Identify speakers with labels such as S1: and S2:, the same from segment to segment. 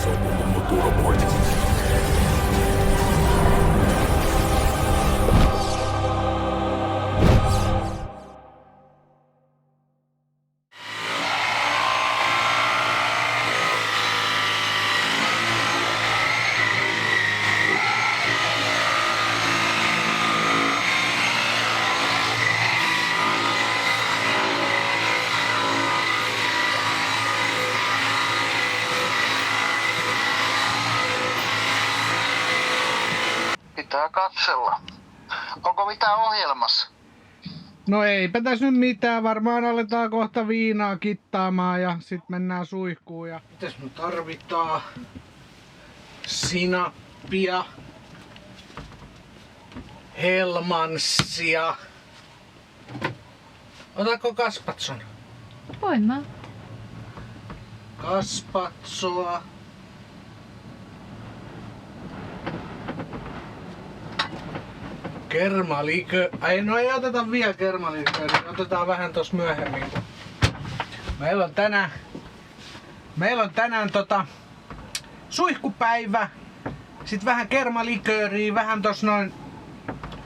S1: Somos um motor robótico.
S2: Pitää katsella. Onko mitään ohjelmassa?
S3: No eipä tässä nyt mitään, varmaan aletaan kohta viinaa kittaamaan ja sit mennään suihkuun. Ja mitäs me tarvitaan? Sinappia, Hellmannsia. Otatko kaspatson?
S4: Voin mä.
S3: Kaspatsoa. Kermalikö. No ei oteta vielä kermalikööriä, otetaan vähän tossa myöhemmin. Meillä on tänään suihkupäivä. Sitten vähän kermalikööriä, vähän tossa noin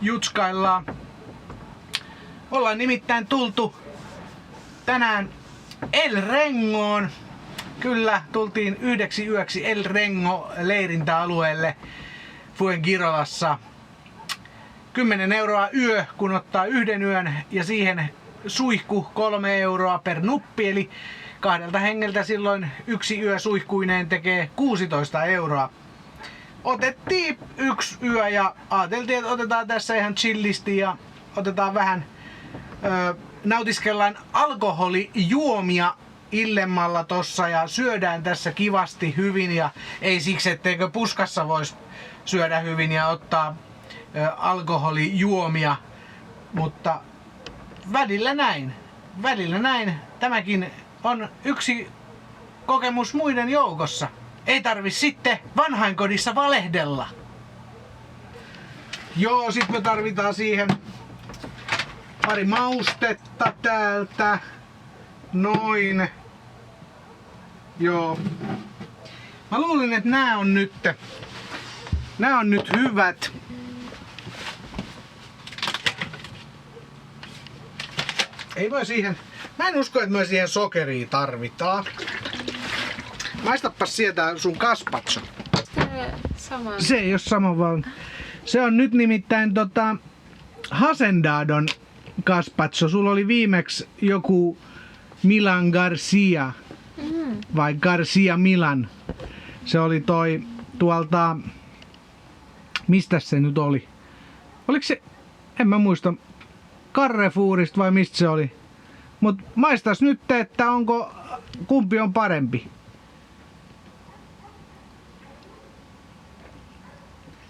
S3: jutskaillaan. Ollaan nimittäin tultu tänään El Rengoon. Kyllä, tultiin 1 yöksi El Rengo leirintäalueelle Fuengirolassa. 10 euroa yö, kun ottaa 1 yön, ja siihen suihku 3 euroa per nuppi, eli 2 hengeltä silloin 1 yö suihkuineen tekee 16 euroa. Otettiin 1 yö ja ajateltiin, että otetaan tässä ihan chillisti ja otetaan vähän, nautiskellaan alkoholijuomia illemmalla tossa ja syödään tässä kivasti hyvin, ja ei siksi, etteikö puskassa voisi syödä hyvin ja ottaa alkoholijuomia, mutta välillä näin. Tämäkin on yksi kokemus muiden joukossa. Ei tarvi sitten vanhainkodissa valehdella. Joo, sit me tarvitaan siihen pari maustetta täältä. Noin. Joo. Mä luulin, että nää on nyt hyvät. Ei voi siihen. Mä en usko, että me siihen sokeria tarvitaan. Maistapas sieltä sun kaspatso. Se ei oo sama vaan. Se on nyt nimittäin Hacendadon kaspatso. Sulla oli viimeksi joku Milan Garcia. Vai Garcia Milan. Se oli toi tuolta. Mistä se nyt oli? Oliko se? En mä muista. Carrefourista vai mistä se oli? Mut maistas nyt, että kumpi on parempi.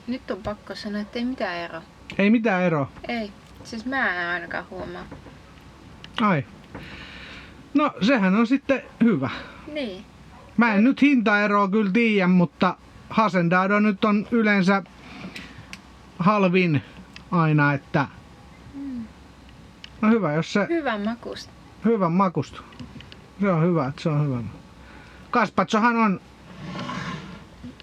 S4: Nyt on pakko sanoa, että ei mitään eroa.
S3: Ei mitään eroa.
S4: Ei. Siis mä en ainakaan huomaa.
S3: Ai. No sehän on sitten hyvä.
S4: Niin.
S3: Mä en nyt hintaeroa kyllä tiedä, mutta Hacendado nyt on yleensä halvin aina, että no hyvä, jos se
S4: Hyvän makusta.
S3: hyvän makusta. Se on hyvä, että se on hyvä. Kaspatsohan on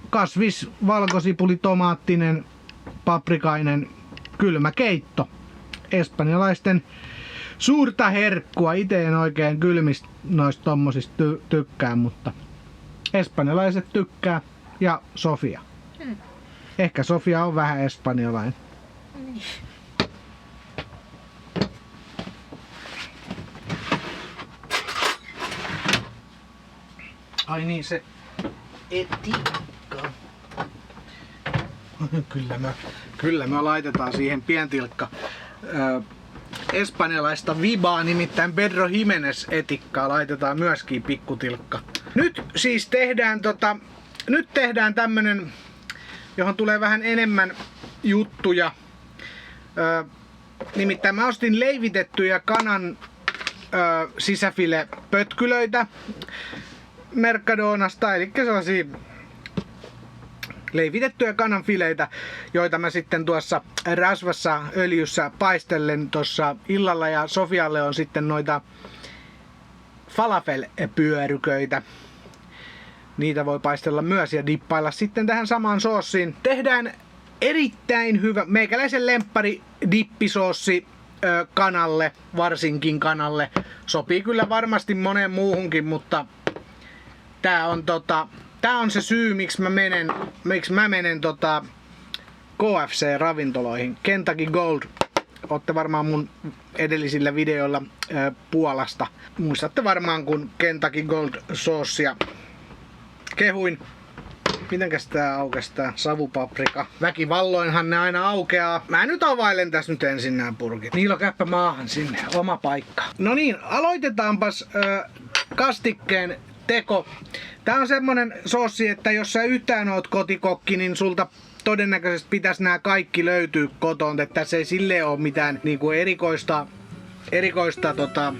S3: kasvis, valkosipuli, tomaattinen, paprikainen kylmäkeitto. Espanjalaisten suurta herkkua. Itse en oikein kylmistä noista tommosista tykkää, mutta espanjalaiset tykkää ja Sofia. Ehkä Sofia on vähän espanjalainen.
S4: Niin.
S3: Ai niin, se etikka. Kyllä me laitetaan siihen pientilkka espanjalaista vibaa, nimittäin Pedro Jimenez etikkaa laitetaan myöskin pikkutilkka. Nyt siis tehdään tämmönen, johon tulee vähän enemmän juttuja. Nimittäin mä ostin leivitettyjä kanan sisäfile-pötkylöitä Mercadonasta, eli sellaisia leivitettyjä kananfileitä, joita mä sitten tuossa rasvassa öljyssä paistellen tuossa illalla, ja Sofialle on sitten noita falafel-pyöryköitä. Niitä voi paistella myös ja dippailla sitten tähän samaan soosiin. Tehdään erittäin hyvä meikäläisen lemppari dippisoossi kanalle, varsinkin kanalle. Sopii kyllä varmasti moneen muuhunkin, mutta tää on se syy, miksi mä menen KFC-ravintoloihin. Kentucky Gold. Ootte varmaan mun edellisillä videoilla Puolasta. Muistatte varmaan, kun Kentucky Gold soossia kehuin. Mitenkäs tää aukestaa? Savupaprika. Väkivalloinhan ne aina aukeaa. Mä nyt availen tässä nyt ensin nää purkit. Niilo, käyppä maahan sinne. Oma paikka. No niin, aloitetaanpas kastikkeen teko. Tää on semmonen soossi, että jos sä yhtään oot kotikokki, niin sulta todennäköisesti pitäisi nämä kaikki löytyy kotoon, että tässä ei silleen ole mitään niinku erikoista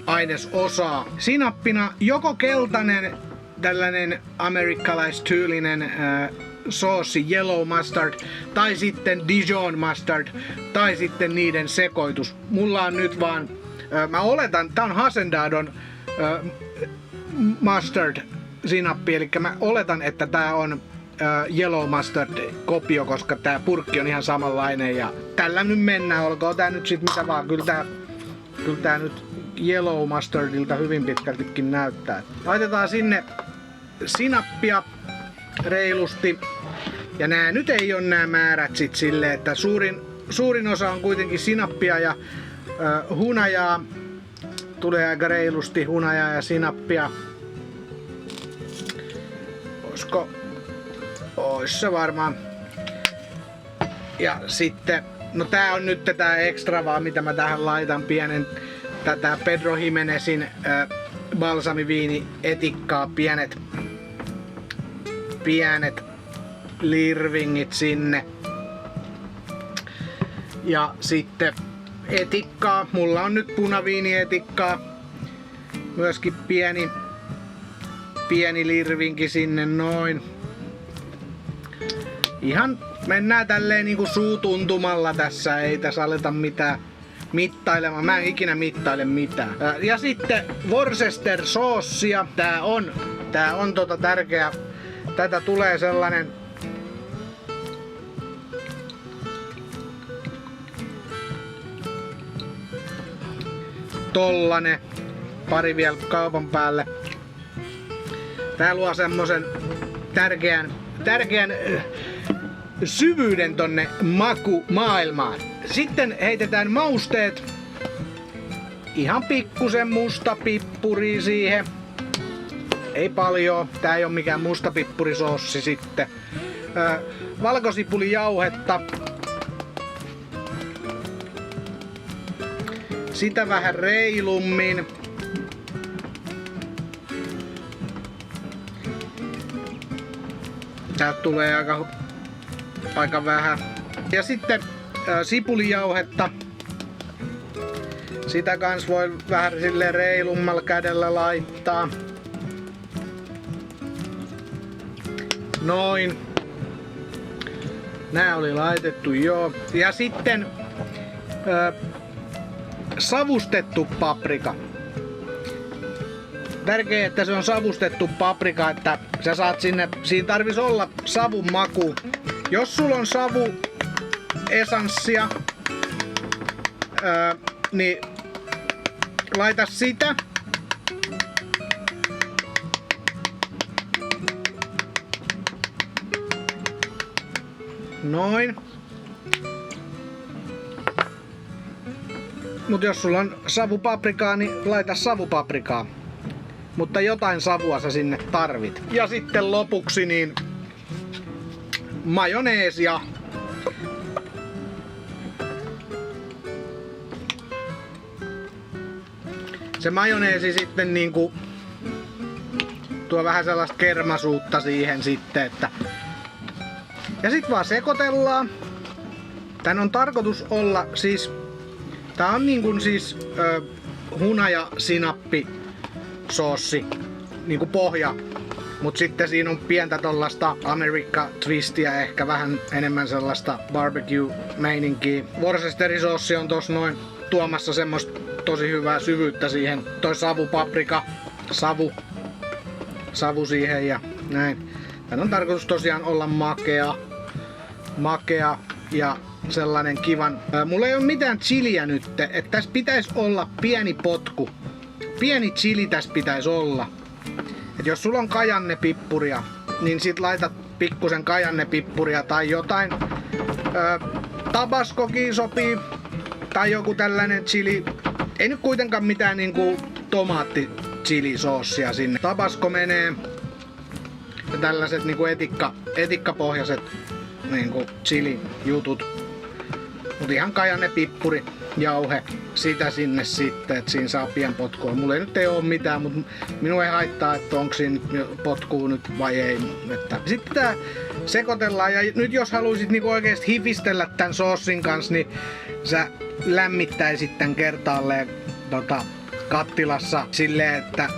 S3: ainesosaa. Sinappina joko keltainen tällainen amerikkalaistyylinen soossi, yellow mustard, tai sitten Dijon mustard, tai sitten niiden sekoitus. Mulla on nyt vaan, mä oletan, tää on Haagen-Dazsin mustard sinappi, eli mä oletan, että tää on yellow mustard kopio, koska tää purkki on ihan samanlainen ja tällä nyt mennään, olkoon tää nyt sit mitä vaan, kyllä tää nyt yellow mustardilta hyvin pitkältikin näyttää. Laitetaan sinne sinappia reilusti ja nää nyt ei oo nää määrät sit silleen, että suurin osa on kuitenkin sinappia ja hunajaa, tulee aika reilusti hunajaa ja sinappia. Ois se varmaan. Ja sitten, no tää on nyt tätä ekstra vaan, mitä mä tähän laitan pienen tätä Pedro Jimenezin balsamiviini etikkaa, pienet lirvingit sinne. Ja sitten etikkaa, mulla on nyt punaviinietikkaa, myöskin pieni lirvinki sinne noin. Ihan mennään tälleen niinku suutuntumalla tässä, ei tässä aleta mitään mittailemaan. Mä en ikinä mittaile mitään. Ja sitten Worcester soossia. Tää on tärkeä. Tätä tulee sellainen tollanen. Pari vielä kaupan päälle. Tää luo semmosen tärkeän syvyyden tonne makumaailmaan. Sitten heitetään mausteet. Ihan pikkusen mustapippuri siihen. Ei paljon. Tää ei oo mikään mustapippurisossi sitten. Valkosipulijauhetta. Sitä vähän reilummin. Täältä tulee aika vähän. Ja sitten sipulijauhetta. Sitä kans voi vähän silleen reilummalla kädellä laittaa. Noin. Nää oli laitettu joo. Ja sitten savustettu paprika. Tärkeää, että se on savustettu paprika, että sä saat siinä tarvis olla savun maku. Jos sulla on savuesanssia, niin laita sitä. Noin. Mut jos sulla on savupaprikaa, niin laita savupaprikaa. Mutta jotain savua sä sinne tarvit. Ja sitten lopuksi niin majoneesia. Se majoneesi sitten niinku tuo vähän sellaista kermasuutta siihen sitten, että ja sit vaan sekoitellaan. Tän on tarkoitus olla siis, tää on niinkun siis hunaja sinappi soossi, niinku pohja. Mut sitten siinä on pientä tollasta Amerikka twistiä, ehkä vähän enemmän sellaista barbecue meininkiä. Worcesterisossi on tossa noin tuomassa semmoista tosi hyvää syvyyttä siihen. Toi savupaprika, savu siihen ja Näin. Tän on tarkoitus tosiaan olla makea ja sellainen kivan. Mulla ei ole mitään chiliä nyt, että tässä pitäisi olla pieni potku. Pieni chili tässä pitäisi olla. Et jos sulla on kajannepippuria, niin sit laitat pikkusen kajannepippuria tai jotain. Tabascokin sopii. Tai joku tällainen chili. Ei nyt kuitenkaan mitään niinku tomaatti-chilisoosia sinne. Tabasco menee. Ja tällaiset niinku etikkapohjaiset niinku chili-jutut. Mut ihan kajannepippuri, jauhe, sitä sinne sitten, että siinä saa pian potkua. Mulla ei nyt oo mitään, mutta minua ei haittaa, että onko siinä potkuu nyt vai ei. Että sitten tää sekoitellaan ja nyt jos haluaisit niinku oikeesti hifistellä tän soossin kanssa, niin sä lämmittäisit tän kertaalleen kattilassa silleen, että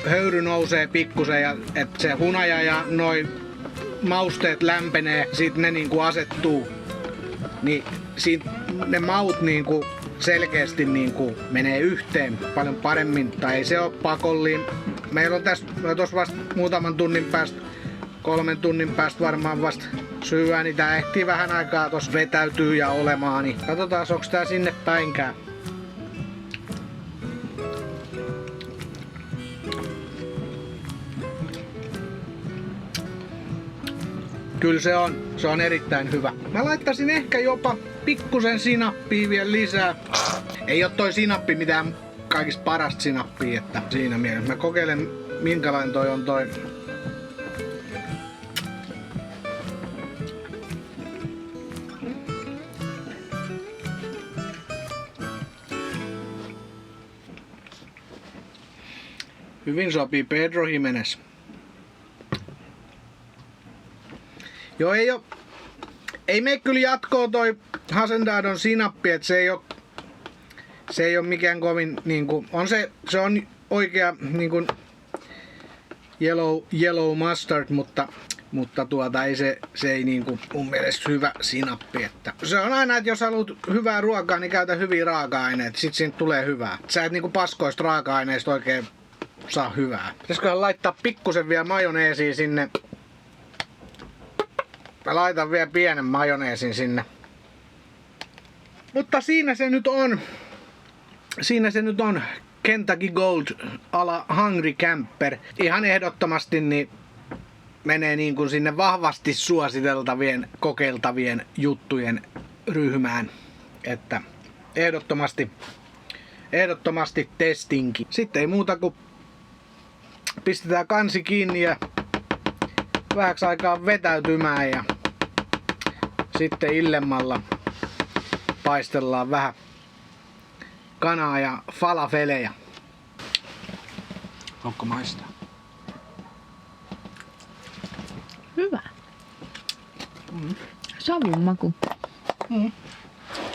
S3: höyry nousee pikkusen ja että se hunaja ja noi mausteet lämpenee, sit ne niinku asettuu. Niin siitä ne maut niinku selkeästi niinku menee yhteen paljon paremmin, tai ei se oo pakollinen. Meillä on tässä vasta muutaman tunnin päästä, 3 tunnin päästä varmaan vasta syyä, niin tää ehtii vähän aikaa tossa vetäytyy ja olemaan, niin katsotaan onks tää sinne päinkään. Kyllä se on erittäin hyvä. Mä laittaisin ehkä jopa pikkusen sinappia vielä lisää. Ei oo toi sinappi mitään kaikista parasta sinappia, että siinä mielessä. Mä kokeilen minkälainen toi on toi. Hyvin sopii Pedro Jimenez. Joo, ei mene kyllä jatkoa toi Hacendadon sinappi, että se ei oo mikään kovin niinku, se on oikea niinku yellow mustard, mutta se ei niinku mun mielestä hyvä sinappi, että se on aina, että jos haluat hyvää ruokaa, niin käytä hyviä raaka-aineita, sit siitä tulee hyvää. Sä et niinku paskoista raaka-aineista oikein saa hyvää. Pitäisiköhän laittaa pikkusen vielä majoneesia sinne. Mä laitan vielä pienen majoneesin sinne. Mutta siinä se nyt on. Siinä se nyt on. Kentucky Gold ala Hungry Camper. Ihan ehdottomasti niin menee niin kuin sinne vahvasti suositeltavien, kokeiltavien juttujen ryhmään. Että ehdottomasti testinki. Sitten ei muuta kuin pistetään kansi kiinni ja vähäksi aikaa vetäytymään ja sitten illemmalla paistellaan vähän kanaa ja falafeleja. Onko maistaa?
S4: Hyvä. Savun maku.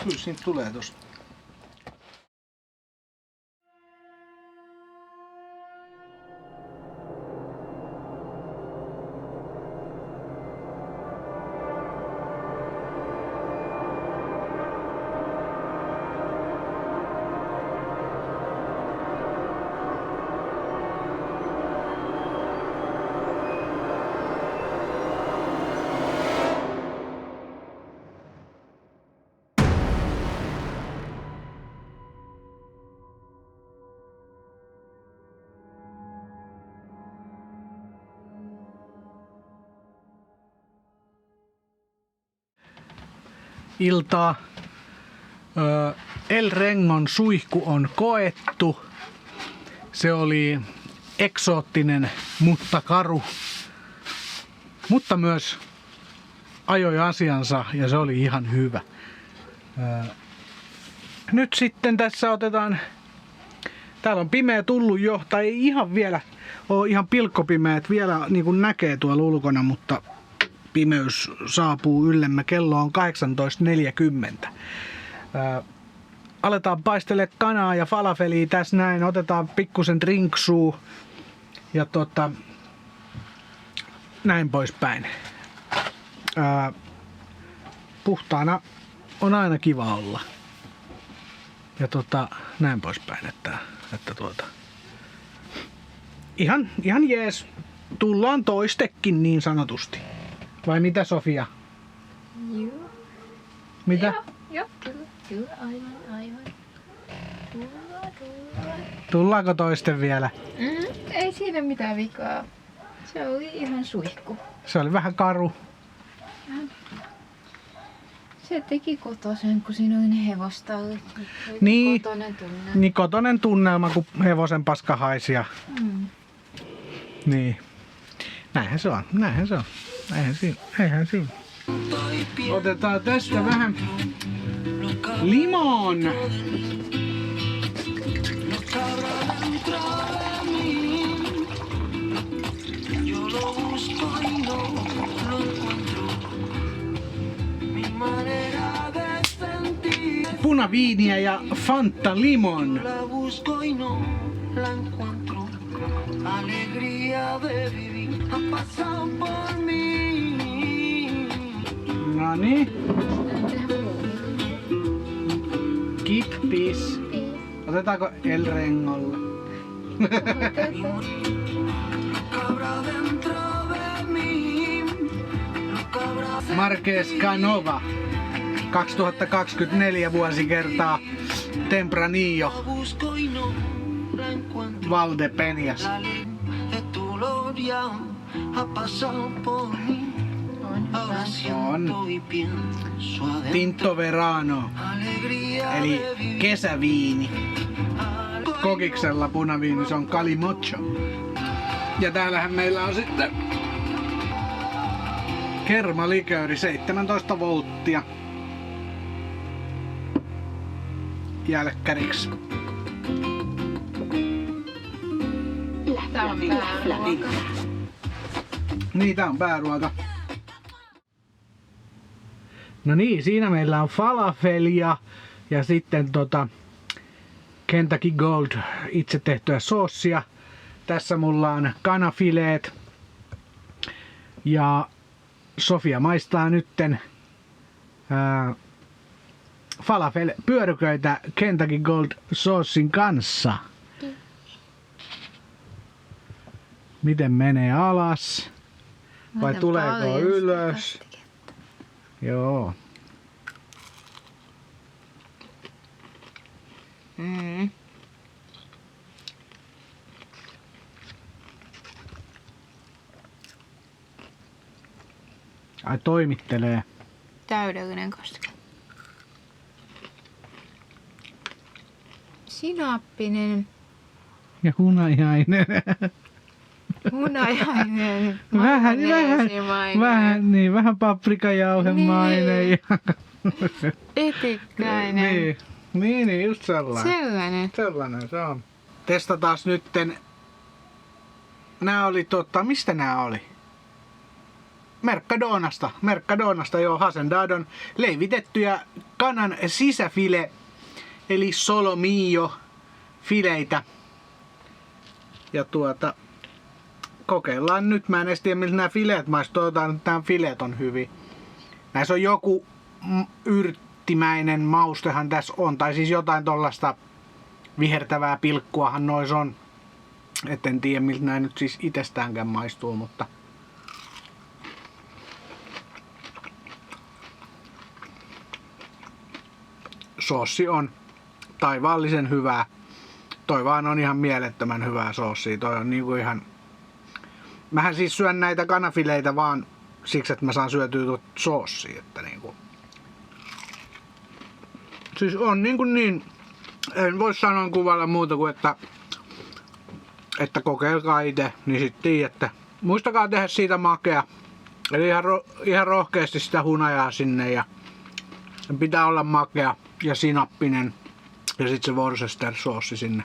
S3: Kyllä siitä tulee tosta. Iltaa. El Rengon suihku on koettu. Se oli eksoottinen, mutta karu. Mutta myös ajoi asiansa ja se oli ihan hyvä. Nyt sitten tässä otetaan... Täällä on pimeä tullut jo, tai ei ihan vielä ole ihan pilkkopimeä, että vielä niin kuin näkee tuolla ulkona, mutta pimeys saapuu yllemme. Kello on 18.40. Aletaan paistele kanaa ja falafelia tässä näin. Otetaan pikkusen drinksuu ja näin poispäin. Puhtaana on aina kiva olla. Ja näin poispäin, että ihan jees. tullaan toistekin niin sanotusti. Vai mitä, Sofia?
S4: Joo.
S3: Mitä?
S4: Joo, kyllä, aivan.
S3: Tullaanko toisten vielä?
S4: Ei siinä mitään vikaa. Se oli ihan suihku.
S3: Se oli vähän karu.
S4: Se teki kotosen, kun siinä oli ne hevostallit.
S3: Niin.
S4: Kotonen tunne.
S3: Niin kotonen tunnelma, kun hevosen paska haisi ja... Niin. Näinhän se on. Eihän siinä. Otetaan tästä vähän limon. Punaviiniä ja Fanta limon. Noniin. Kippis. Otetaanko El Rengolle? Marques Canova. 2024 vuosi kertaa Tempranillo. Valdepeñas. On. Tinto Verano. Eli kesäviini. Kokiksella punaviini, se on Calimocho. Ja täällähän meillä on sitten kermalikööri 17 volttia. Jälkkäriksi.
S4: Tää on pääruoka.
S3: Niin, tää on pääruoka. No niin, siinä meillä on falafelia ja sitten Kentucky Gold itse tehtyä soossia. Tässä mulla on kanafileet. Ja Sofia maistaa nytten falafel-pyöryköitä Kentucky Gold soossin kanssa. Miten menee alas? Vai tuleeko ylös? Joo. Ai toimittelee.
S4: Täydellinen koske. Sinappinen.
S3: Ja hunajainen.
S4: Hunajainen.
S3: Vähän paprikajauhemainen.
S4: Niin. Etikkäinen.
S3: Niin, just sellainen.
S4: Sellainen.
S3: Se on. Testataan nytten. Nää oli mistä nää oli? Mercadonasta, joo, Hacendadon leivitettyjä kanan sisäfile, eli solomillo fileitä. Ja kokeillaan nyt. Mä en edes tiedä, miltä nämä fileet maistuu. Toivotaan, että nämä fileet on hyvin. Näissä on joku yrttimäinen maustehan tässä on. Tai siis jotain tollasta vihertävää pilkkuahan nois on. Et en tiedä, miltä nämä nyt siis itsestäänkään maistuu, mutta... Soossi on taivaallisen hyvää. Toi vaan on ihan mielettömän hyvää soossia. Toi on niinku ihan... Mähän siis syön näitä kanafileitä vaan siksi, että mä saan syötyä soossia. Että niinku... Siis on niinku niin... En voi sanoa kuvalla muuta kuin, että kokeilkaa itse, niin sit tiedätte. Muistakaa tehdä siitä makea. Eli ihan rohkeasti sitä hunajaa sinne ja pitää olla makea ja sinappinen ja sit se Worcester soossi sinne.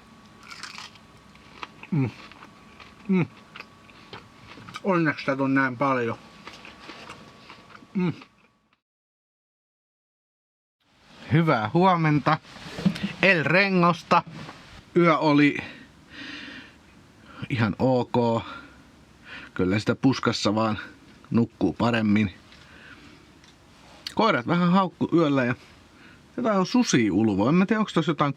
S3: Onneksi tätä on näin paljon. Hyvää huomenta El Rengosta. Yö oli ihan ok. Kyllä sitä puskassa vaan nukkuu paremmin. Koirat vähän haukku yöllä ja jotain on susi ulvo. En mä tiedä, onko tossa jotain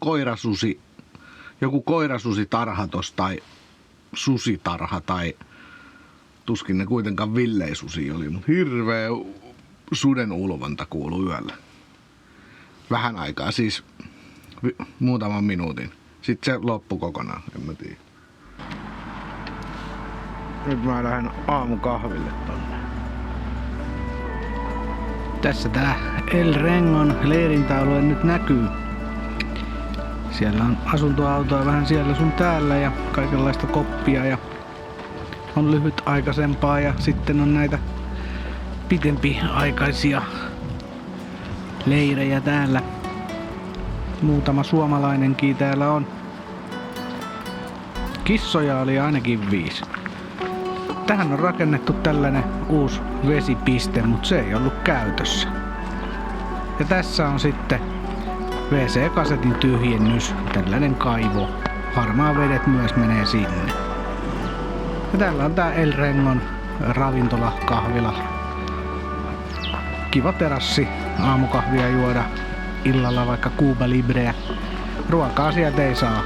S3: joku koirasusitarha tossa tai susitarha tai tuskin ne kuitenkaan villeisusi oli, mutta hirveä suden ulvonta kuului yöllä. Vähän aikaa, siis muutaman minuutin. Sitten se loppui kokonaan, en mä tiedä. Nyt mä lähden aamukahville tonne. Tässä tää El Rengon leirintäalue nyt näkyy. Siellä on asuntoautoa vähän siellä sun täällä ja kaikenlaista koppia ja on lyhytaikaisempaa ja sitten on näitä pitempiaikaisia leirejä täällä. Muutama suomalainenkin täällä on. Kissoja oli ainakin 5. Tähän on rakennettu tällainen uusi vesipiste, mutta se ei ollut käytössä. Ja tässä on sitten WC-kasetin tyhjennys, tällainen kaivo. Harmaa vedet myös menee sinne. Ja täällä on tää El Rengon ravintola, kahvila. Kiva terassi, aamukahvia juoda, illalla vaikka Cuba Libreä. Ruokaa sieltä ei saa.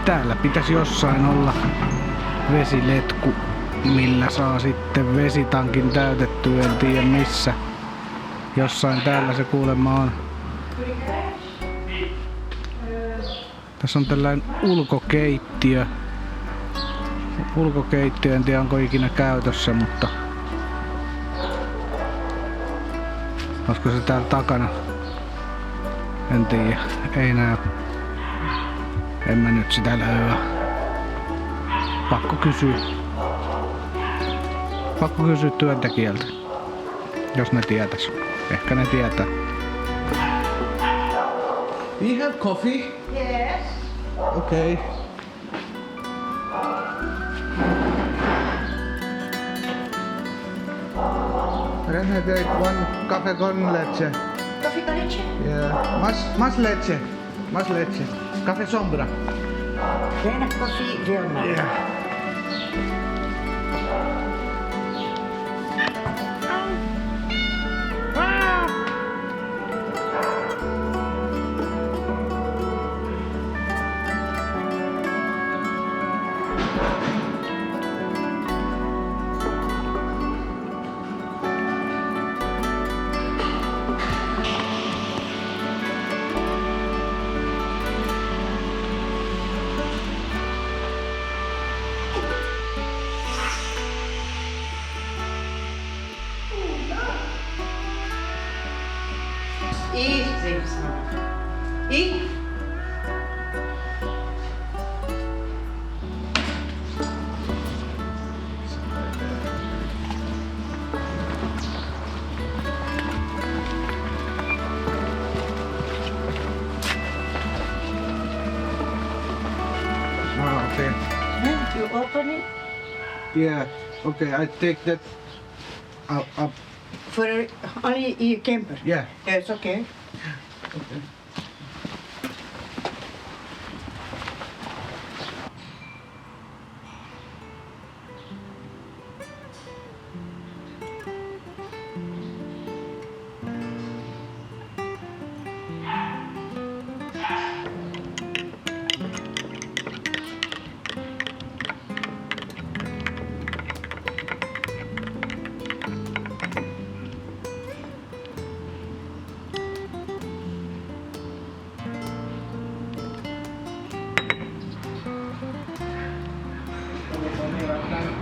S3: Täällä pitäisi jossain olla vesiletku, millä saa sitten vesitankin täytettyä, en tiedä missä. Jossain täällä se kuulemma on. Tässä on tällainen ulkokeittiö. Ulkokeittiö, en tiedä onko ikinä käytössä, mutta olisiko se täällä takana? En tiedä, ei näy. En mä nyt sitä löyä. Pakko kysyä työntekijältä, jos ne tietäis. Ehkä ne tietää. We have coffee?
S4: Yes.
S3: Okay. Can I take one café con leche?
S4: Café con leche?
S3: Yeah. Más leche. Más leche. Café sombra.
S1: Geen koffie, veel melk.
S3: Yeah.
S1: I?
S3: Ah, okay.
S1: You open it
S3: Yeah. Okay, I take that up.
S1: for only your camper.
S3: Yeah.
S1: Yes, okay.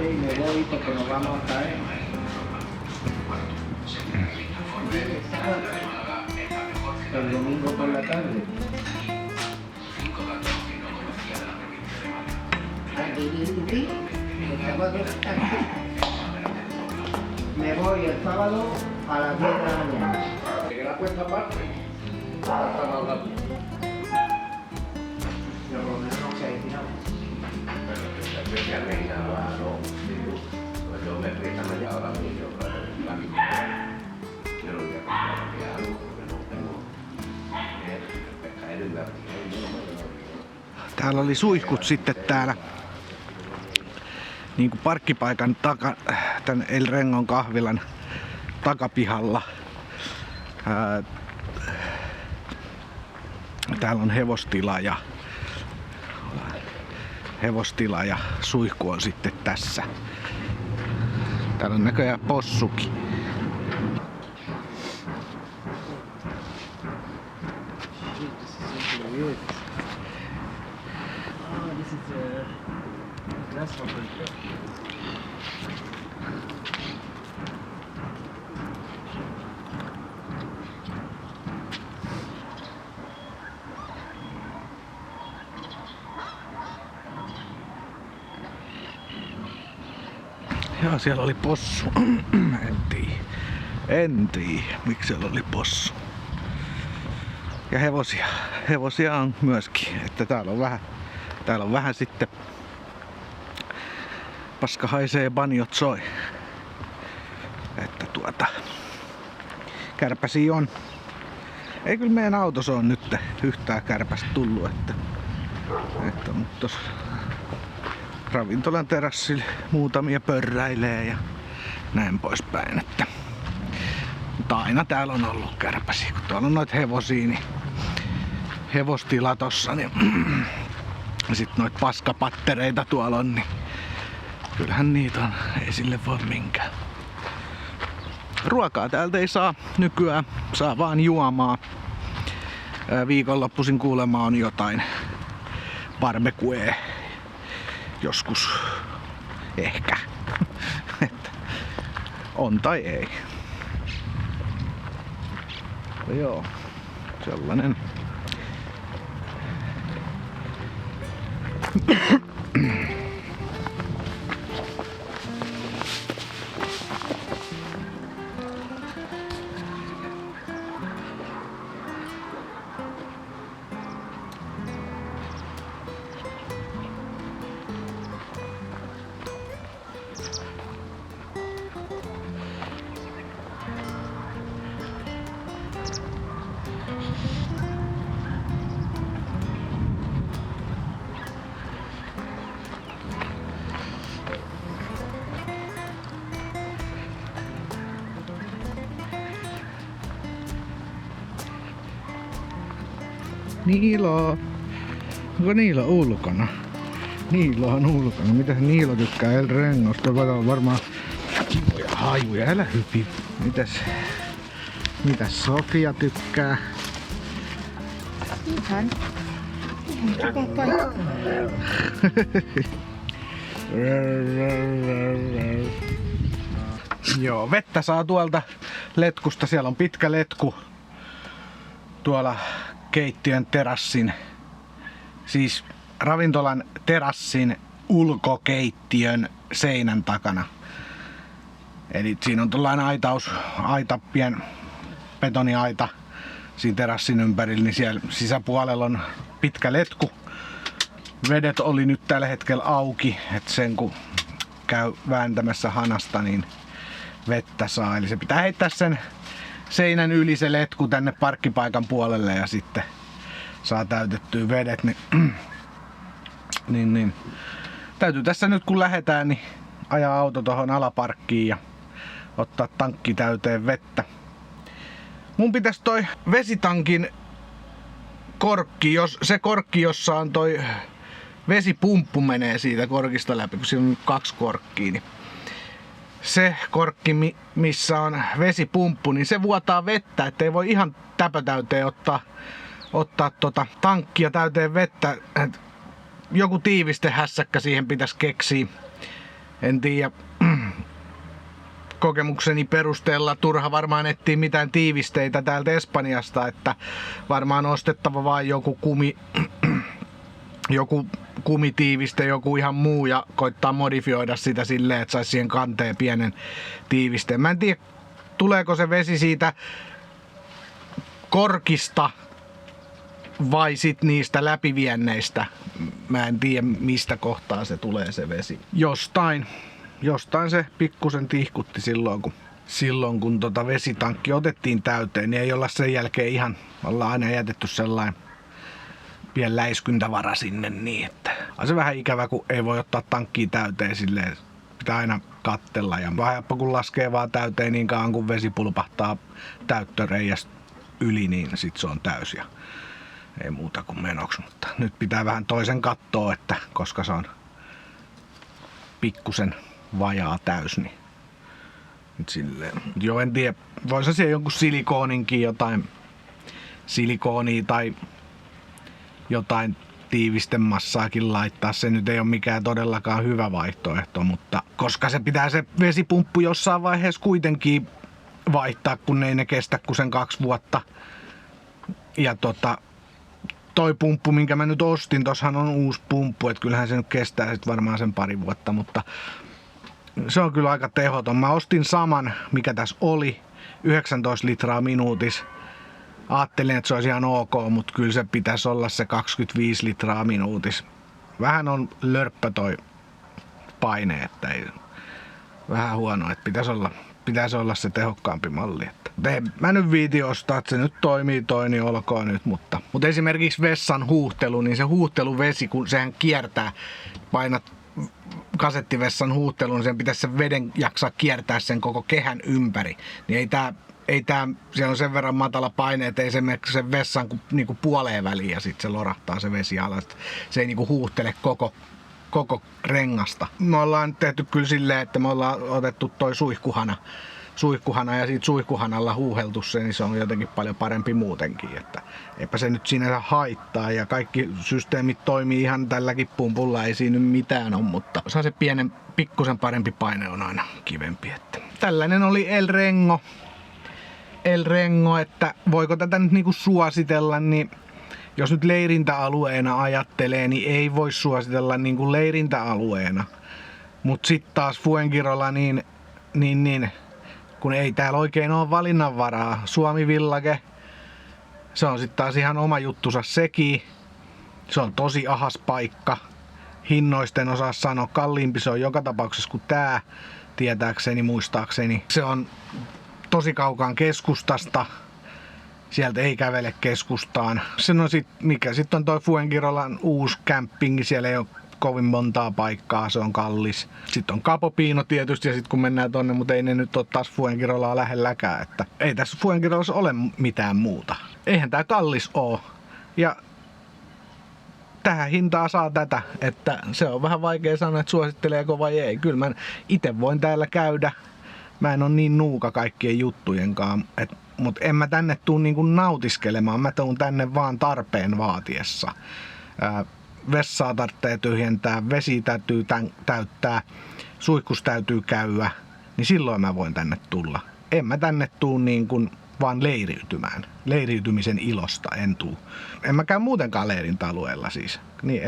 S3: Y me voy porque nos vamos a caer. El domingo por la tarde. Me voy el sábado a las 10 de la mañana. ¿Llegué la cuenta aparte?
S5: Yo me fui esta mañana ahora mismo para mi casa. Yo no voy a comprar algo porque no tengo pescadero y la
S3: Täällä oli suihkut sitten täällä niinku parkkipaikan tän El Rengon kahvilan takapihalla. Täällä on hevostila ja hevostila ja suihku on sitten tässä. Täällä on näköjään possukin. Joo, siellä oli possu. En tiedä, miksi siellä oli possu. Ja hevosia. Hevosia on myöskin. Että täällä on vähän sitten paska haisee, banjot soi. Että kärpäsiä on. Ei kyllä meidän autossa on nyt yhtään kärpästä tullut, että mutta tossa ravintolan terassilla muutamia pörräilee ja näin poispäin, että mutta aina täällä on ollut kärpäsiä, kun tuolla on noita hevosia, niin hevostila tossa, niin sit noita paskapattereita tuolla on, niin kyllähän niitä on, ei sille voi minkään. Ruokaa täältä ei saa nykyään, saa vaan juomaa. Viikonloppuisin kuulemma on jotain barbecue. Joskus ehkä. On tai ei. Joo, sellainen. Niilo! Onko Niilo ulkona? Niilo on ulkona. Mitä Niilo tykkää El Rengosta? Varmaan hajuja. Älä hypi. Mitäs Sofia tykkää?
S4: Ihan kiva paikka.
S3: Joo, vettä saa tuolta letkusta. Siellä on pitkä letku tuolla keittiön terassin, siis ravintolan terassin ulkokeittiön seinän takana. Eli siinä on tuollainen aita, pien betoniaita siinä terassin ympärillä, niin siellä sisäpuolella on pitkä letku. Vedet oli nyt tällä hetkellä auki, että sen kun käy vääntämässä hanasta, niin vettä saa. Eli se pitää heittää sen seinän yli se letku tänne parkkipaikan puolelle ja sitten saa täytettyä vedet, niin täytyy tässä nyt kun lähdetään, niin ajaa auto tuohon alaparkkiin ja ottaa tankki täyteen vettä. Mun pitäisi toi vesitankin korkki, se korkki, jossa on toi vesipumppu menee siitä korkista läpi, kun siinä on 2 korkkia, niin se korkki, missä on vesipumppu, niin se vuotaa vettä, ettei voi ihan täpötäyteen ottaa tankkia täyteen vettä. Joku tiivistehässäkkä siihen pitäisi keksiä. En tiedä. Kokemukseni perusteella turha varmaan etsiä mitään tiivisteitä täältä Espanjasta, että varmaan ostettava vain joku kumitiiviste, joku ihan muu ja koittaa modifioida sitä silleen, että saisi siihen kanteen pienen tiivisteen. Mä en tiedä, tuleeko se vesi siitä korkista vai sit niistä läpivienneistä. Mä en tiedä, mistä kohtaa se tulee se vesi. Jostain se pikkusen tihkutti silloin kun vesitankki otettiin täyteen, niin ei olla sen jälkeen ihan, ollaan aina jätetty sellainen pieni läiskyntävara sinne niin, että on se vähän ikävä, kun ei voi ottaa tankkia täyteen silleen, pitää aina kattella ja helppo kun laskee vaan täyteen niin kauan kun vesi pulpahtaa täyttöreijästä yli, niin sit se on täys ja Ei muuta kuin menoksi, mutta nyt pitää vähän toisen katsoa, että koska se on pikkusen vajaa täys, niin nyt silleen. Joo, en tiedä, voisi siellä jonkun silikooninkin, jotain silikoonia tai jotain tiivistemassaakin laittaa. Se nyt ei ole mikään todellakaan hyvä vaihtoehto, mutta koska se pitää se vesipumppu jossain vaiheessa kuitenkin vaihtaa, kun ei ne kestä kuin sen 2 vuotta. Ja toi pumppu, minkä mä nyt ostin, tossahan on uusi pumppu, että kyllähän se nyt kestää sit varmaan sen 2 vuotta, mutta se on kyllä aika tehoton. Mä ostin saman, mikä tässä oli, 19 litraa minuutis. Ajattelin, että se olisi ihan ok, mutta kyllä se pitäisi olla se 25 litraa minuutis. Vähän on lörppä toi paine, että ei vähän huono, että pitäisi olla se tehokkaampi malli. Mä nyt viitin ostaa, että se nyt toimii toi, niin olkoon nyt, mutta esimerkiksi vessan huuhtelu, niin se huuhteluvesi, kun sehän kiertää, painat kasettivessan huuhteluun, niin sen pitäisi sen veden jaksaa kiertää sen koko kehän ympäri. Niin siellä on sen verran matala paine, että ei se mene sen vessan niinku puoleen väliin ja sitten se lorahtaa se vesi alas. Se ei niinku huuhtele koko rengasta. Me ollaan tehty kyllä silleen, että me ollaan otettu toi suihkuhana ja siitä suihkuhanalla huuheltu se, niin se on jotenkin paljon parempi muutenkin. Että eipä se nyt sinänsä haittaa ja kaikki systeemit toimii ihan tälläkin pumpulla, ei siinä mitään ole, mutta se pikkusen parempi paine on aina kivempi. Että tällainen oli El Rengo, että voiko tätä nyt niinku suositella, niin jos nyt leirintäalueena ajattelee, niin ei voi suositella niinku leirintäalueena. Mut sit taas Fuengirola, niin kun ei täällä oikein ole valinnanvaraa. Suomi-villake, se on sit taas ihan oma juttusa sekin. Se on tosi ahas paikka. Hinnoista en osaa sanoa, kalliimpi se on joka tapauksessa kuin tää, tietääkseni, muistaakseni. Se on tosi kaukaan keskustasta. Sieltä ei kävele keskustaan. Sitten on toi Fuengirolan uusi campingi, siellä ei ole kovin montaa paikkaa, se on kallis. Sitten on Capopino tietysti ja sitten kun mennään tonne, mutta ei ne nyt ole taas Fuengirolaa lähelläkään, että ei tässä Fuengirolassa ole mitään muuta. Eihän tää kallis oo. Ja tähän hintaan saa tätä, että se on vähän vaikea sanoa, että suositteleeko vai ei. Kyllä mä itse voin täällä käydä. Mä en ole niin nuuka kaikkien juttujenkaan, mutta en mä tänne tuu niinku nautiskelemaan, mä tuun tänne vaan tarpeen vaatiessa. Vessaa tarvitsee tyhjentää, vesi täytyy täyttää, suihkus täytyy käydä, niin silloin mä voin tänne tulla. En mä tänne tuu niin kuin vaan leiriytymään. Leiriytymisen ilosta en tuu. En mä käy muutenkaan leirintäalueella siis. Niin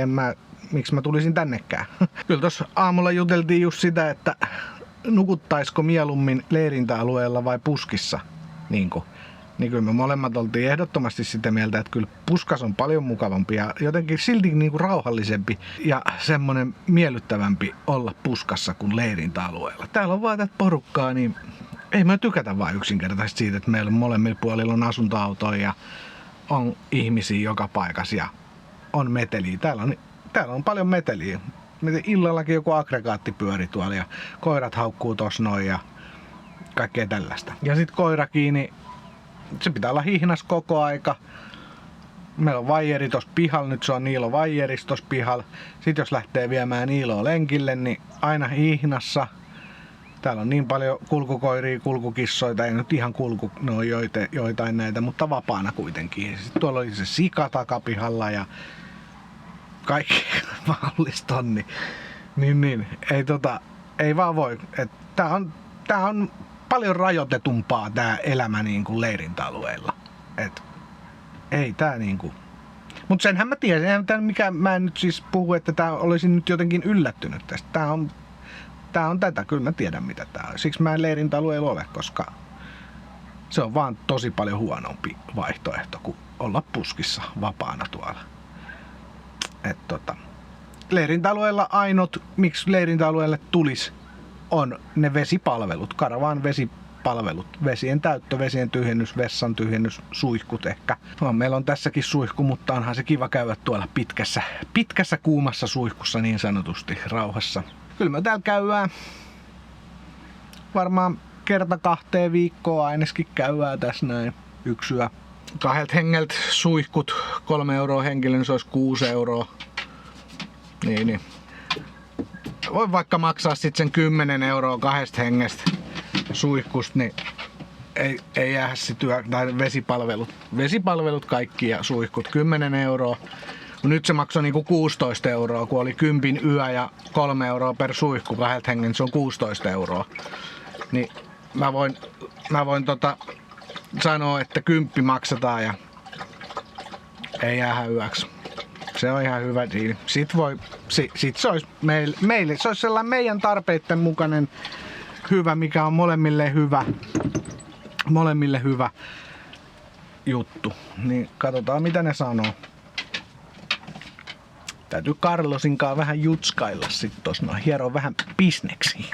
S3: miksi mä tulisin tännekään? Kyllä tossa aamulla juteltiin just sitä, että nukuttaisiko mieluummin leirintäalueella vai puskissa. Niin kyllä me molemmat oltiin ehdottomasti sitä mieltä, että kyllä puskas on paljon mukavampi ja jotenkin silti niinku rauhallisempi ja semmonen miellyttävämpi olla puskassa kuin leirintäalueella. Täällä on vaan tätä porukkaa, niin ei mä tykätä vaan yksinkertaisesti siitä, että meillä molemmilla puolilla on asuntoautoja ja on ihmisiä joka paikassa ja on meteliä. Täällä on paljon meteliä. Illallakin joku aggregaatti pyöri tuolla ja koirat haukkuu tossa noin ja kaikkea tällaista. Ja sit koira kiinni. Se pitää olla hihnas koko aika. Meillä on vaijeri tossa pihalla, nyt se on Niilo vaijeris tossa pihalla. Sitten jos lähtee viemään Niiloa lenkille, niin aina hihnassa. Täällä on niin paljon kulkukoiria, kulkukissoita, ei nyt ihan ne on joitain näitä, mutta vapaana kuitenkin. Sitten tuolla oli se sika takapihalla ja kaikki mahdollista on, niin ei vaan voi. Tää on paljon rajoitetumpaa tää elämä niin kuin leirintäalueella. Ei tää niinku. Mut senhän mä tiesin, mä en nyt siis puhu, että tää olisin nyt jotenkin yllättynyt tästä. Tää on tätä, kyllä mä tiedän mitä tää on. Siksi mä en leirintäalueella ole, koska se on vaan tosi paljon huonompi vaihtoehto kuin olla puskissa vapaana tuolla. Leirintäalueella ainut, miksi leirintäalueelle tulisi, on ne vesipalvelut, Karavan vesipalvelut, vesien täyttö, vesien tyhjennys, vessan tyhjennys, suihkut ehkä. No, meillä on tässäkin suihku, mutta onhan se kiva käydä tuolla pitkässä kuumassa suihkussa niin sanotusti rauhassa. Kyllä me täällä käydään varmaan 1-2 viikkoa ainakin käydään tässä näin yksyä. 2 hengeltä suihkut 3 € henkilö, niin se olisi 6 €. Niin. Voi vaikka maksaa sitten sen 10 € 2 hengestä suihkusta, niin ei jää sit tai vesipalvelut kaikki ja suihkut 10 €. Nyt se maksoi niinku 16 €, kun oli 10 yö ja 3 € per suihku 2 hengen, se on 16 €. Niin mä voin sanoa, että 10 maksetaan ja ei jäädä yöksi. Se on ihan hyvä diili. Sit se olisi meille se olisi sellainen meidän tarpeiden mukainen hyvä, mikä on molemmille hyvä juttu. Niin katsotaan mitä ne sanoo. Täytyy Carlosinkaan vähän jutskailla sit tossa noin, hieroa vähän bisneksiin.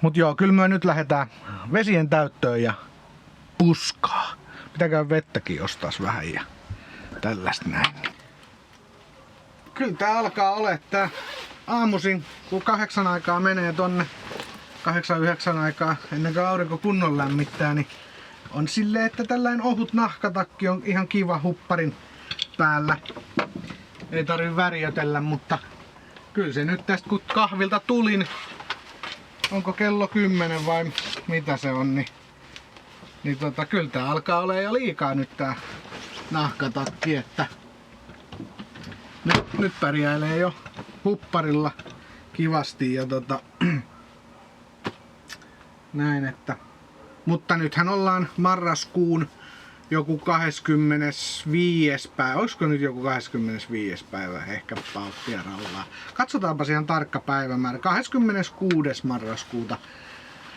S3: Mut joo, kyllä me nyt lähdetään vesien täyttöön ja puskaa. Pitää käydä vettäkin ostais vähän ja tällaista näin. Kyllä tää alkaa olettaa aamuisin, kun 8 aikaa menee tonne 8-9 aikaa ennen kuin aurinko kunnon lämmittää, niin on silleen, että tällainen ohut nahkatakki on ihan kiva hupparin päällä. Ei tarvi värjötellä, mutta kyllä se nyt tästä kun kahvilta tulin, onko kello 10 vai mitä se on, niin kyllä tää alkaa olla jo liikaa nyt tää nahkatakki, että nyt pärjäilee jo hupparilla kivasti ja näin, että mutta nythän ollaan marraskuun joku 25. päivä. Olisiko nyt joku 25. päivä ehkä pauttia rallaa. Katsotaanpa ihan tarkka päivämäärä. 26. marraskuuta,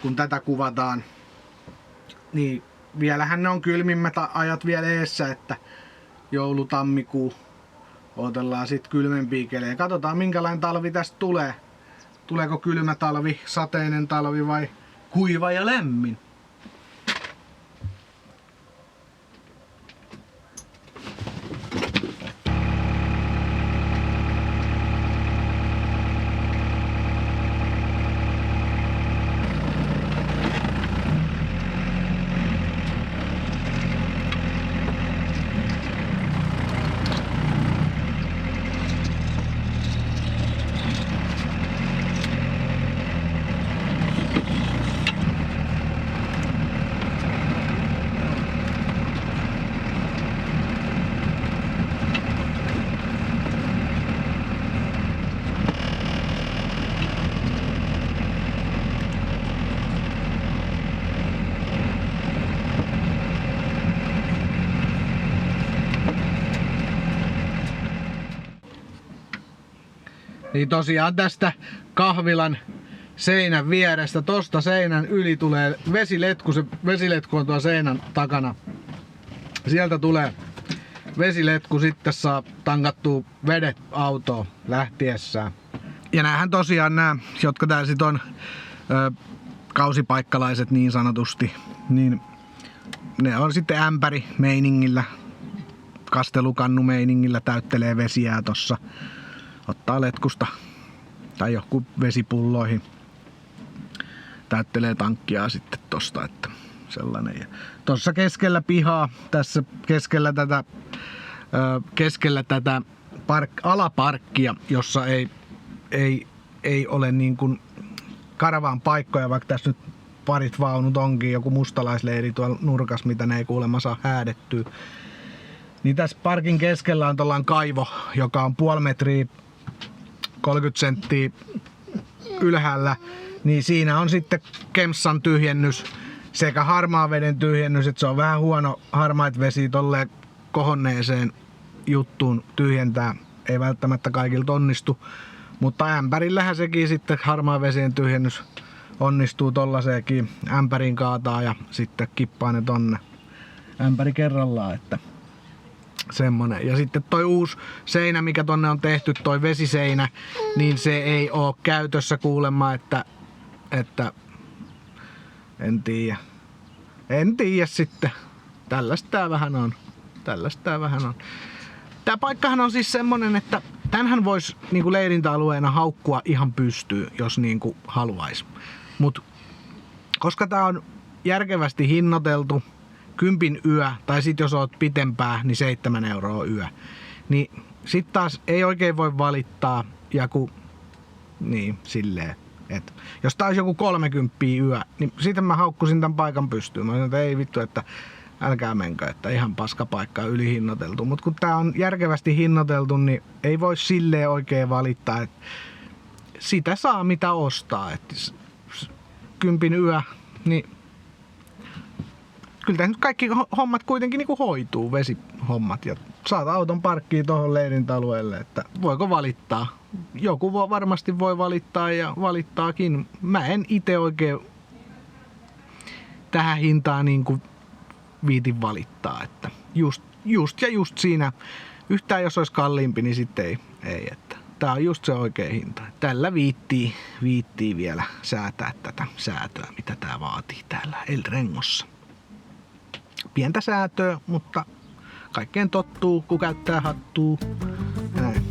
S3: kun tätä kuvataan. Niin vielähän ne on kylmimmät ajat vielä eessä, että joulu-tammikuu. Odotellaan sit kylmempiä kelejä. Katsotaan minkälainen talvi tästä tulee. Tuleeko kylmä talvi, sateinen talvi vai kuiva ja lämmin? Niin tosiaan tästä kahvilan seinän vierestä, tosta seinän yli tulee vesiletku, se vesiletku on tuolla seinän takana. Sieltä tulee vesiletku, sitten saa tankattua vedet autoon lähtiessään. Ja näähän tosiaan nämä, jotka täällä sit on kausipaikkalaiset niin sanotusti, niin ne on sitten ämpäri meiningillä, kastelukannu meiningillä täyttelee vesiä tossa. Ottaa letkusta tai johonkin vesipulloihin. Täyttelee tankkia sitten tosta, että sellainen. Ja tossa keskellä pihaa, tässä keskellä tätä alaparkkia, jossa ei ole niin kuin karavaan paikkoja, vaikka tässä nyt parit vaunut onkin, joku mustalaisleiri tuolla nurkas, mitä ne ei kuulemma saa häädettyä. Niin tässä parkin keskellä on tuollainen kaivo, joka on 0,5 metriä 30 senttiä ylhäällä, niin siinä on sitten kemsan tyhjennys sekä harmaan veden tyhjennys, että se on vähän huono harmaat vesi tolleen kohonneeseen juttuun tyhjentää, ei välttämättä kaikilta onnistu, mutta ämpärillähän sekin sitten harmaan vesien tyhjennys onnistuu tollaseenkin, ämpärin kaataa ja sitten kippaa ne tonne ämpäri kerrallaan, että semmonen. Ja sitten toi uusi seinä, mikä tonne on tehty, toi vesiseinä, niin se ei oo käytössä kuulemma, että en tiedä sitten. Tällaista tää vähän on. Tää paikkahan on siis semmonen, että tänhän vois niinku leirintäalueena haukkua ihan pystyy, jos niinku haluais. Mut koska tää on järkevästi hinnoiteltu 10 yö, tai sit jos oot pitempää, niin 7 € yö. Niin sit taas ei oikein voi valittaa joku, niin silleen, että jos tää olisi joku 30 yö, niin siitä mä haukkusin tän paikan pystyyn. Mä sanoin, että ei vittu, että älkää menkö, että ihan paska paikka ylihinnoiteltu. Mut kun tää on järkevästi hinnoiteltu, niin ei voi silleen oikein valittaa, että sitä saa mitä ostaa. Että 10 yö, niin kyllä nyt kaikki hommat kuitenkin niinku hoituu, vesihommat, ja saat auton parkkiin tuohon leirintäalueelle, että voiko valittaa. Joku varmasti voi valittaa ja valittaakin. Mä en ite oikein tähän hintaan niinku viitin valittaa, että just siinä, yhtään jos olisi kalliimpi, niin sitten ei, että tää on just se oikea hinta. Tällä viittii vielä säätää tätä säätöä, mitä tää vaatii täällä El Rengossa. Pientä säätöä, mutta kaikkeen tottuu, kun käyttää hattua. Näin.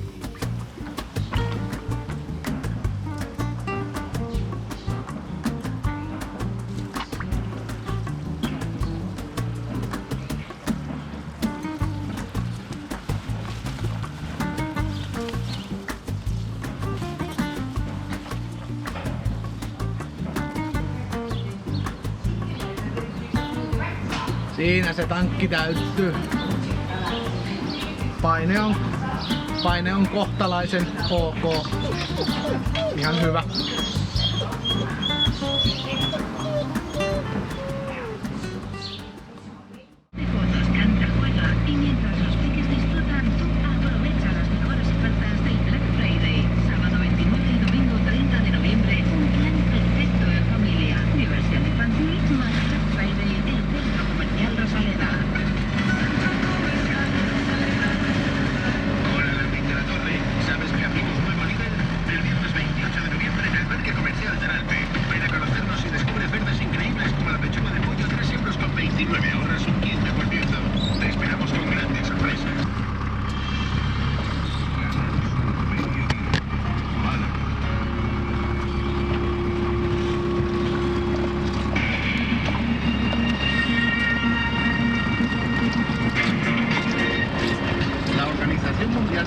S3: Siinä se tankki täyttyy. Paine on kohtalaisen ok. Ihan hyvä.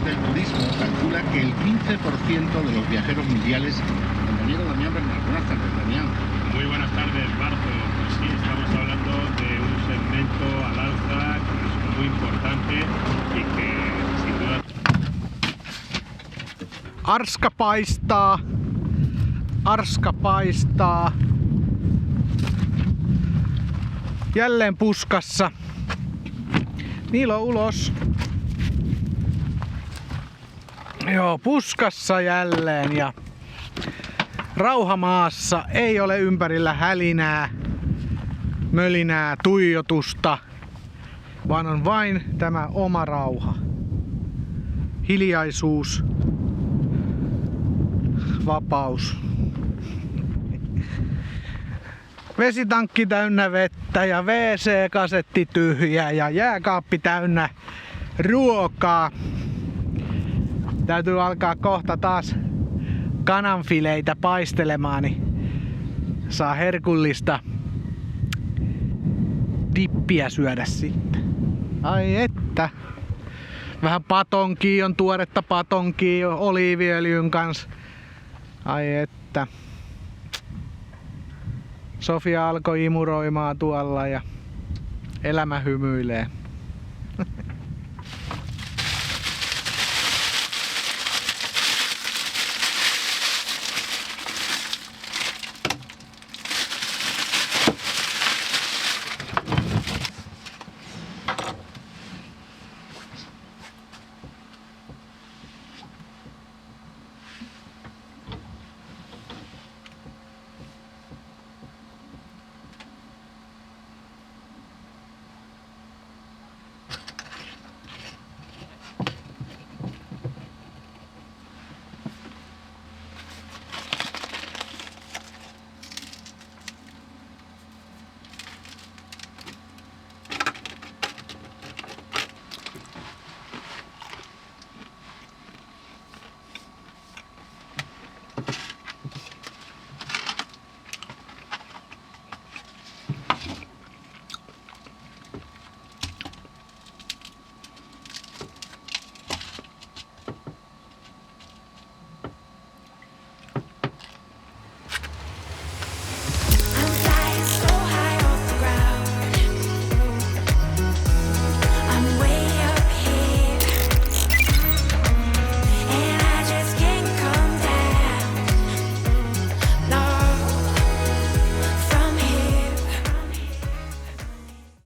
S6: Del turismo calcula que el 15% de los viajeros mundiales. Compañero Damián Bernal, buenas tardes, Damián.
S7: Muy buenas tardes, Barco. Pues sí, estamos hablando de un segmento al alza que es muy importante y que sin duda.
S3: Arska paistaa. Jälleen puskassa. Niilo ulos. Joo, puskassa jälleen ja rauhamaassa ei ole ympärillä hälinää, mölinää, tuijotusta, vaan on vain tämä oma rauha. Hiljaisuus, vapaus. Vesitankki täynnä vettä ja WC-kasetti tyhjä ja jääkaappi täynnä ruokaa. Täytyy alkaa kohta taas kananfileitä paistelemaan, niin saa herkullista dippiä syödä sitten. Ai että. Vähän patonkia on, tuoretta patonkia oliiviöljyn kanssa. Ai että. Sofia alkoi imuroimaan tuolla ja elämä hymyilee.